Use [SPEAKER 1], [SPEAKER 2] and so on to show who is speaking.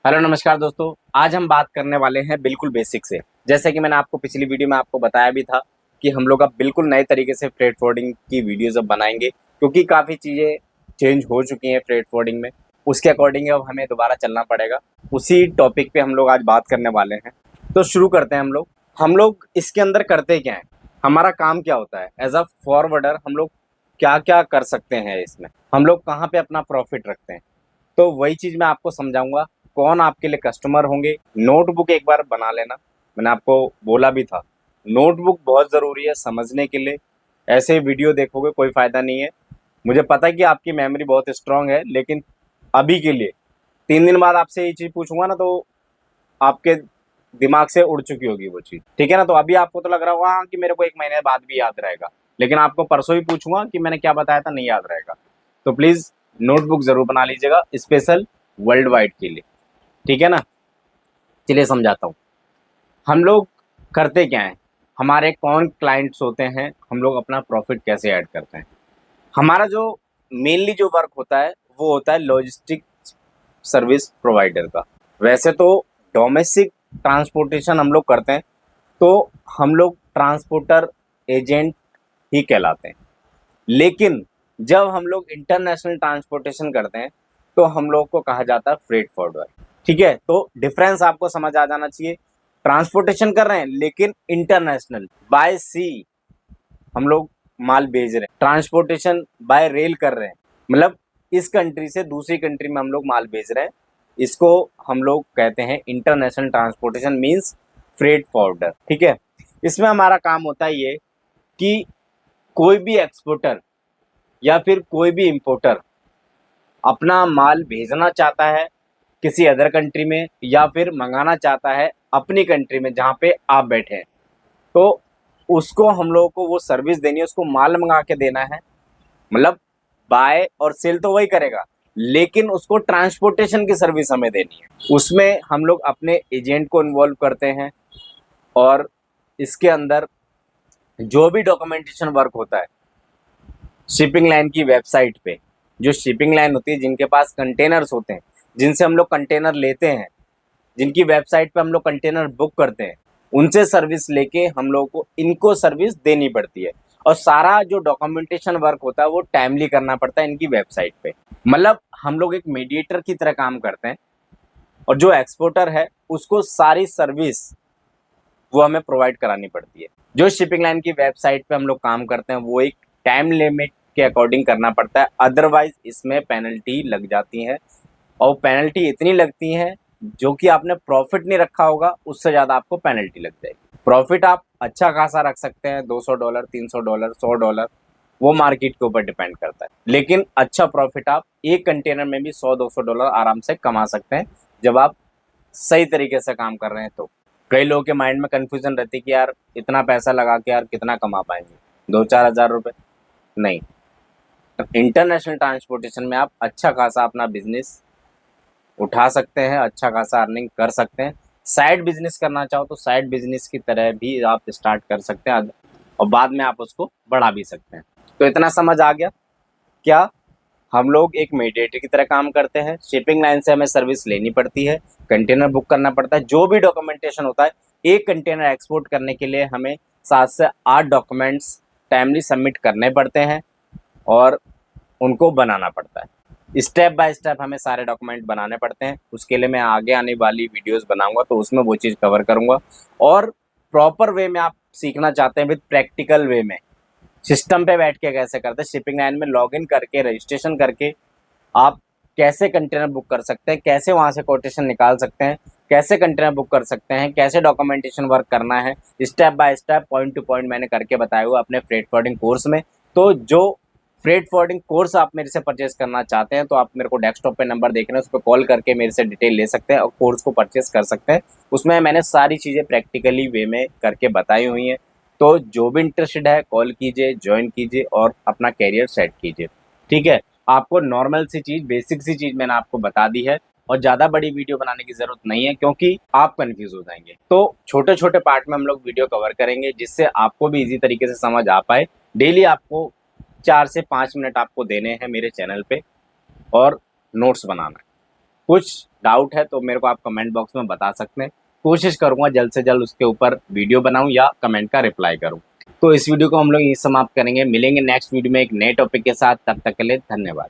[SPEAKER 1] Hello नमस्कार दोस्तों। आज हम बात करने वाले हैं बिल्कुल बेसिक से। जैसे कि मैंने आपको पिछली वीडियो में आपको बताया भी था कि हम लोग अब बिल्कुल नए तरीके से फ्रेट फॉरवर्डिंग की वीडियोस अब बनाएंगे, क्योंकि काफ़ी चीज़ें चेंज हो चुकी हैं फ्रेट फॉरवर्डिंग में। उसके अकॉर्डिंग अब हमें दोबारा चलना पड़ेगा। उसी टॉपिक पे हम लोग आज बात करने वाले हैं। तो शुरू करते हैं हम लोग इसके अंदर करते क्या हैं, हमारा काम क्या होता है एज अ फॉरवर्डर। हम लोग क्या क्या कर सकते हैं इसमें, हम लोग कहाँ पे अपना प्रॉफिट रखते हैं, तो वही चीज़ मैं आपको समझाऊंगा। कौन आपके लिए कस्टमर होंगे, नोटबुक एक बार बना लेना। मैंने आपको बोला भी था, नोटबुक बहुत ज़रूरी है समझने के लिए। ऐसे वीडियो देखोगे कोई फ़ायदा नहीं है। मुझे पता है कि आपकी मेमोरी बहुत स्ट्रांग है, लेकिन अभी के लिए 3 दिन बाद आपसे ये चीज़ पूछूंगा ना, तो आपके दिमाग से उड़ चुकी होगी वो चीज़। ठीक है ना। तो अभी आपको तो लग रहा होगा हाँ कि मेरे को 1 महीने बाद भी याद रहेगा, लेकिन आपको परसों ही पूछूंगा कि मैंने क्या बताया था, नहीं याद रहेगा। तो प्लीज़ नोटबुक ज़रूर बना लीजिएगा, स्पेशल वर्ल्ड वाइड के लिए। ठीक है ना। चलिए समझाता हूँ। हम लोग करते क्या हैं, हमारे कौन क्लाइंट्स होते हैं, हम लोग अपना प्रॉफिट कैसे ऐड करते हैं। हमारा जो मेनली जो वर्क होता है वो होता है लॉजिस्टिक सर्विस प्रोवाइडर का। वैसे तो डोमेस्टिक ट्रांसपोर्टेशन हम लोग करते हैं, तो हम लोग ट्रांसपोर्टर एजेंट ही कहलाते हैं। लेकिन जब हम लोग इंटरनेशनल ट्रांसपोर्टेशन करते हैं, तो हम लोग को कहा जाता है फ्रेट फॉरवर्डर। ठीक है, तो डिफरेंस आपको समझ आ जाना चाहिए। ट्रांसपोर्टेशन कर रहे हैं लेकिन इंटरनेशनल बाय सी हम लोग माल भेज रहे हैं, ट्रांसपोर्टेशन बाय रेल कर रहे हैं, मतलब इस कंट्री से दूसरी कंट्री में हम लोग माल भेज रहे हैं। इसको हम लोग कहते हैं international transportation means freight forwarder. ठीक है। इसमें हमारा काम होता है ये कि कोई भी एक्सपोर्टर या फिर कोई भी इंपोर्टर अपना माल भेजना चाहता है किसी अदर कंट्री में, या फिर मंगाना चाहता है अपनी कंट्री में जहाँ पे आप बैठे हैं, तो उसको हम लोगों को वो सर्विस देनी है, उसको माल मंगा के देना है। मतलब बाय और सेल तो वही करेगा, लेकिन उसको ट्रांसपोर्टेशन की सर्विस हमें देनी है। उसमें हम लोग अपने एजेंट को इन्वॉल्व करते हैं, और इसके अंदर जो भी डॉक्यूमेंटेशन वर्क होता है शिपिंग लाइन की वेबसाइट पे, जो शिपिंग लाइन होती है जिनके पास कंटेनर्स होते हैं, जिनसे हम लोग कंटेनर लेते हैं, जिनकी वेबसाइट पे हम लोग कंटेनर बुक करते हैं, उनसे सर्विस लेके हम लोग को इनको सर्विस देनी पड़ती है। और सारा जो डॉक्यूमेंटेशन वर्क होता है वो टाइमली करना पड़ता है इनकी वेबसाइट पे। मतलब हम लोग एक मीडिएटर की तरह काम करते हैं, और जो एक्सपोर्टर है उसको सारी सर्विस वो हमें प्रोवाइड करानी पड़ती है। जो शिपिंग लाइन की वेबसाइट पे हम लोग काम करते हैं वो एक टाइम लिमिट के अकॉर्डिंग करना पड़ता है, अदरवाइज इसमें पेनल्टी लग जाती है। और पेनल्टी इतनी लगती है, जो कि आपने प्रॉफिट नहीं रखा होगा उससे ज़्यादा आपको पेनल्टी लग जाएगी। प्रॉफिट आप अच्छा खासा रख सकते हैं, $200, $300, $100, वो मार्केट के ऊपर डिपेंड करता है। लेकिन अच्छा प्रॉफिट आप एक कंटेनर में भी $100-200 आराम से कमा सकते हैं, जब आप सही तरीके से काम कर रहे हैं। तो कई लोगों के माइंड में कन्फ्यूजन रहती है कि यार इतना पैसा लगा के यार कितना कमा पाएंगे, 2-4 हज़ार रुपये। नहीं, इंटरनेशनल ट्रांसपोर्टेशन में आप अच्छा खासा अपना बिजनेस उठा सकते हैं, अच्छा खासा अर्निंग कर सकते हैं। साइड बिजनेस करना चाहो तो साइड बिजनेस की तरह भी आप स्टार्ट कर सकते हैं, और बाद में आप उसको बढ़ा भी सकते हैं। तो इतना समझ आ गया क्या। हम लोग एक मीडिएटर की तरह काम करते हैं, शिपिंग लाइन से हमें सर्विस लेनी पड़ती है, कंटेनर बुक करना पड़ता है, जो भी डॉक्यूमेंटेशन होता है। एक कंटेनर एक्सपोर्ट करने के लिए हमें 7 से 8 डॉक्यूमेंट्स टाइमली सबमिट करने पड़ते हैं, और उनको बनाना पड़ता है। स्टेप बाय स्टेप हमें सारे डॉक्यूमेंट बनाने पड़ते हैं। उसके लिए मैं आगे आने वाली वीडियोस बनाऊंगा, तो उसमें वो चीज़ कवर करूंगा। और प्रॉपर वे में आप सीखना चाहते हैं विद प्रैक्टिकल वे में, सिस्टम पे बैठ के कैसे करते हैं, शिपिंग लाइन में लॉगिन करके रजिस्ट्रेशन करके आप कैसे कंटेनर बुक कर सकते हैं, कैसे वहाँ से कोटेशन निकाल सकते हैं, कैसे कंटेनर बुक कर सकते हैं, कैसे डॉक्यूमेंटेशन वर्क करना है, step by step point two point मैंने करके बताया हुआ अपने फ्रेट फॉरवर्डिंग कोर्स में। तो जो फ्रेट फॉरवर्डिंग कोर्स आप मेरे से परचेस करना चाहते हैं, तो आप मेरे को डेस्कटॉप पे नंबर देख रहे हैं, उस पर कॉल करके मेरे से डिटेल ले सकते हैं और कोर्स को परचेस कर सकते हैं। उसमें मैंने सारी चीज़ें प्रैक्टिकली वे में करके बताई हुई हैं। तो जो भी इंटरेस्टेड है कॉल कीजिए, ज्वाइन कीजिए और अपना कैरियर सेट कीजिए। ठीक है। आपको नॉर्मल सी चीज़, बेसिक सी चीज़ मैंने आपको बता दी है, और ज़्यादा बड़ी वीडियो बनाने की ज़रूरत नहीं है, क्योंकि आप कंफ्यूज हो जाएंगे। तो छोटे छोटे पार्ट में हम लोग वीडियो कवर करेंगे, जिससे आपको भी इजी तरीके से समझ आ पाए। डेली आपको 4 से 5 मिनट आपको देने हैं मेरे चैनल पे, और नोट्स बनाना है। कुछ डाउट है तो मेरे को आप कमेंट बॉक्स में बता सकते हैं। कोशिश करूंगा जल्द से जल्द उसके ऊपर वीडियो बनाऊं या कमेंट का रिप्लाई करूं। तो इस वीडियो को हम लोग यहीं समाप्त करेंगे, मिलेंगे नेक्स्ट वीडियो में एक नए टॉपिक के साथ। तब तक के लिए धन्यवाद।